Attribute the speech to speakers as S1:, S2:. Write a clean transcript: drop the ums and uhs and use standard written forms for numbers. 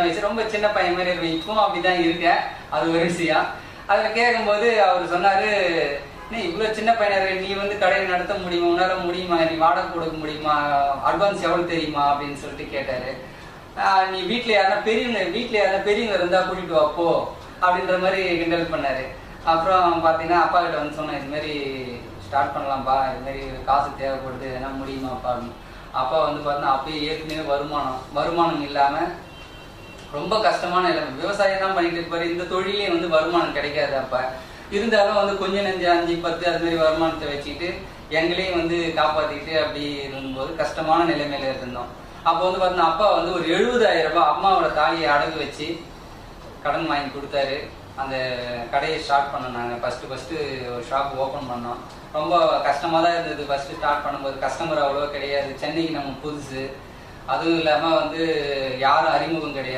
S1: வயசு ரொம்ப சின்ன பையன் மாதிரி இருக்கும். இப்பவும் அப்படிதான் இருக்கேன். அது ஒரு விஷயம். அதுல கேட்கும்போது அவர் சொன்னாரு, நீ இவ்வளவு சின்ன பையனா நீ வந்து கடையை நடத்த முடியுமா, உன்னால முடியுமா, நீ வாடகை கொடுக்க முடியுமா, அட்வான்ஸ் எவ்வளவு தெரியுமா அப்படின்னு சொல்லிட்டு கேட்டாரு. நீ வீட்டுல யாரா பெரியவங்க இருந்தா கூட்டிட்டு வாப்போ அப்படின்ற மாதிரி கிண்டல் பண்ணாரு. அப்புறம் பாத்தீங்கன்னா அப்பா கிட்ட வந்து சொன்னேன், இது மாதிரி ஸ்டார்ட் பண்ணலாம்ப்பா, இது மாதிரி காசு தேவைப்படுது, என்ன முடியுமாப்பா அப்படின்னு. அப்பா வந்து பார்த்தீங்கன்னா அப்பயே ஏற்கனவே வருமானம் இல்லாம ரொம்ப கஷ்டமான நிலைமை. விவசாயம் தான் பண்ணிட்டு இருப்பாரு. இந்த தொழிலே வந்து வருமானம் கிடைக்காது. அப்ப இருந்தாலும் வந்து கொஞ்சம் நெஞ்சு 5, 10 அது மாதிரி வருமானத்தை வச்சுக்கிட்டு எங்களையும் வந்து காப்பாத்திக்கிட்டு அப்படி இருக்கும்போது கஷ்டமான நிலைமையில இருந்தோம். அப்போ வந்து பார்த்தீங்கன்னா அப்பா வந்து ஒரு 70,000 ரூபாய் அம்மாவோட தாலியை அடகு வச்சு கடன் வாங்கி கொடுத்தாரு. அந்த கடையை ஸ்டார்ட் பண்ணோம். நாங்கள் ஃபர்ஸ்ட் ஒரு ஷாப் ஓப்பன் பண்ணோம். ரொம்ப கஷ்டமா தான் இருந்தது. ஃபர்ஸ்ட் ஸ்டார்ட் பண்ணும்போது கஸ்டமர் அவ்வளோ கிடையாது. சென்னைக்கு நம்ம புதுசு, அதுவும் இல்லாம வந்து யாரும் அறிமுகம் கிடையாது.